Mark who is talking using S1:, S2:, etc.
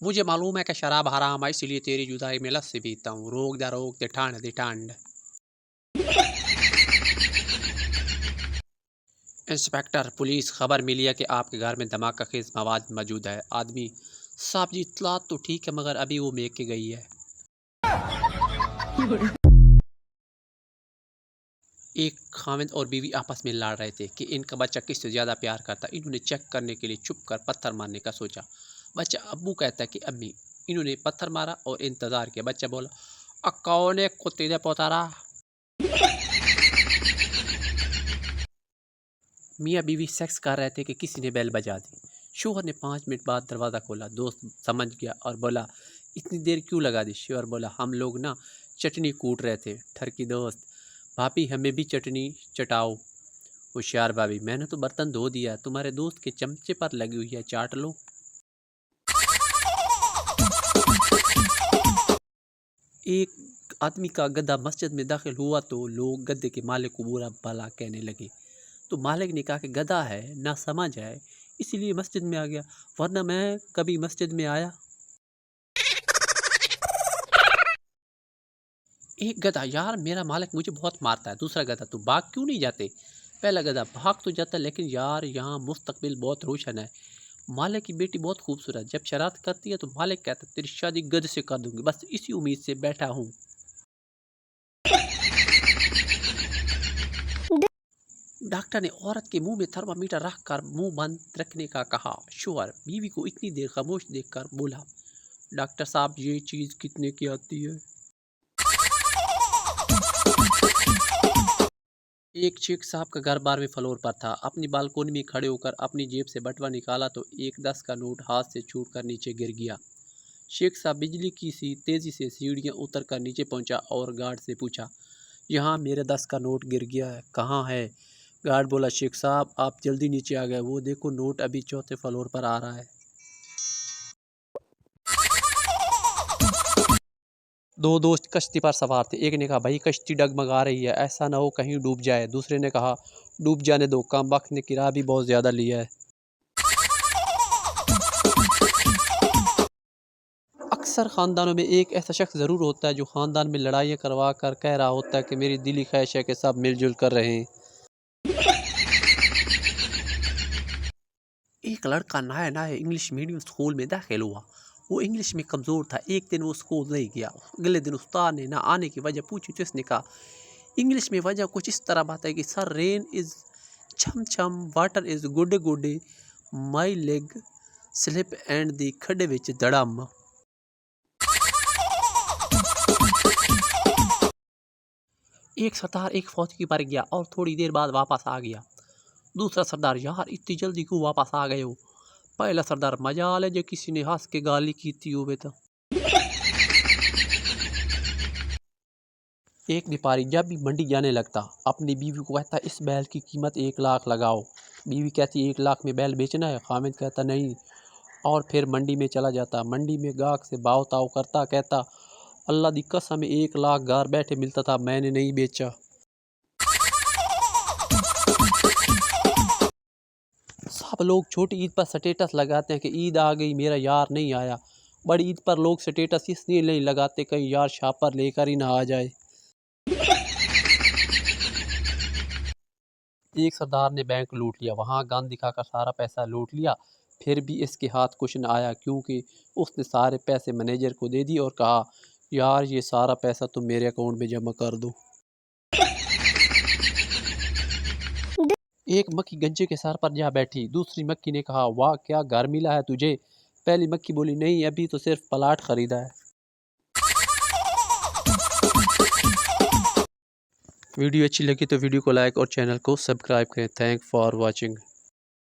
S1: मुझे मालूम है कि शराब हराम है, इसलिए तेरी जुदाई में लस्सी पीता हूँ। रोक दे ठंड दी ठंड। इंस्पेक्टर पुलिस, खबर मिली है कि आपके घर में धमाका खेज मवाद मौजूद है। आदमी, साहब जी इतलात तो ठीक है मगर अभी वो मेक के गई है। एक खाविंद और बीवी आपस में लड़ रहे थे कि इनका बच्चा किससे ज़्यादा प्यार करता। इन्होंने चेक करने के लिए छुप कर पत्थर मारने का सोचा। बच्चा अब्बू कहता है कि अम्मी। इन्होंने पत्थर मारा और इंतज़ार किया। बच्चा बोला, कौन है कुत्ते दे पोतारा। मियाँ बीवी सेक्स कर रहे थे कि किसी ने बेल बजा दी। शोहर ने 5 मिनट बाद दरवाज़ा खोला। दोस्त समझ गया और बोला, इतनी देर क्यों लगा दी। शोहर बोला, हम लोग ना चटनी कूट रहे थे। ठरकी दोस्त, भाभी हमें भी चटनी चटाओ। होशियार भाभी, मैंने तो बर्तन धो दिया, तुम्हारे दोस्त के चमचे पर लगी हुई है, चाट लो। एक आदमी का गधा मस्जिद में दाखिल हुआ तो लोग गधे के मालिक को बुरा भला कहने लगे। तो मालिक ने कहा कि गधा है, ना समझ है, इसलिए मस्जिद में आ गया, वरना मैं कभी मस्जिद में आया। एक गधा, यार मेरा मालिक मुझे बहुत मारता है। दूसरा गधा, तो भाग क्यों नहीं जाते। पहला गधा, भाग तो जाता लेकिन यार यहाँ मुस्तकबिल बहुत रोशन है। मालिक की बेटी बहुत खूबसूरत, जब शरारत करती है तो मालिक कहता है तेरी शादी गध से कर दूंगी, बस इसी उम्मीद से बैठा हूँ। डॉक्टर ने औरत के मुंह में थर्मामीटर रखकर मुंह बंद रखने का कहा। शोहर बीवी को इतनी देर खामोश देखकर बोला, डॉक्टर साहब ये चीज़ कितने की आती है। एक शेख साहब का घर 12वें फ्लोर पर था। अपनी बालकोनी में खड़े होकर अपनी जेब से बटुआ निकाला तो एक 10 का नोट हाथ से छूटकर नीचे गिर गया। शेख साहब बिजली की सी तेज़ी से सीढ़ियाँ उतर कर नीचे पहुंचा और गार्ड से पूछा, यहाँ मेरा 10 का नोट गिर गया है, कहाँ है। गार्ड बोला, शेख साहब आप जल्दी नीचे आ गए, वो देखो नोट अभी 4थे फ्लोर पर आ रहा है। दो दोस्त कश्ती पर सवार थे। एक ने कहा, भाई कश्ती डगमगा रही है, ऐसा ना हो कहीं डूब जाए। दूसरे ने कहा, डूब जाने दो, कम वक्त ने किराया भी बहुत ज़्यादा लिया है। अक्सर ख़ानदानों में एक ऐसा शख्स ज़रूर होता है जो ख़ानदान में लड़ाइयाँ करवा कर कह रहा होता है कि मेरी दिली ख्वाहिश है कि सब मिलजुल कर रहें। एक लड़का नया नया इंग्लिश मीडियम स्कूल में दाखिल हुआ। वो इंग्लिश में कमज़ोर था। एक दिन वो स्कूल नहीं गया। अगले दिन उस्ताद ने ना आने की वजह पूछी तो इसने कहा, इंग्लिश में वजह कुछ इस तरह बात है कि सर रेन इज़ छम छम, water is good good, my leg slip and the खड्डे विच धड़म। एक सरदार एक फौज की पर गया और थोड़ी देर बाद वापस आ गया। दूसरा सरदार, यार इतनी जल्दी क्यों वापस आ गए हो। पहला सरदार, मजाल है जो किसी ने हंस के गाली की थी हो बेटा। एक व्यापारी जब भी मंडी जाने लगता अपनी बीवी को कहता, इस बैल की कीमत 1 लाख लगाओ। बीवी कहती, 1 लाख में बैल बेचना है। खामिद कहता, नहीं, और फिर मंडी में चला जाता। मंडी में गाहक से भाव ताव करता, कहता, अल्लाह दी कसम 1 लाख घर बैठे मिलता था, मैंने नहीं बेचा। सब लोग छोटी ईद पर स्टेटस लगाते हैं कि ईद आ गई, मेरा यार नहीं आया। बड़ी ईद पर लोग स्टेटस इसलिए नहीं लगाते कहीं यार शापर लेकर ही ना आ जाए। एक सरदार ने बैंक लूट लिया, वहां गन दिखाकर सारा पैसा लूट लिया। फिर भी इसके हाथ कुछ न आया क्योंकि उसने सारे पैसे मैनेजर को दे दिए और कहा, यार ये सारा पैसा तुम मेरे अकाउंट में जमा कर दो। एक मक्खी गंजे के सर पर जा बैठी। दूसरी मक्खी ने कहा, वाह क्या घर मिला है तुझे। पहली मक्खी बोली, नहीं अभी तो सिर्फ प्लाट खरीदा है। वीडियो अच्छी लगी तो वीडियो को लाइक और चैनल को सब्सक्राइब करें। Thank for watching.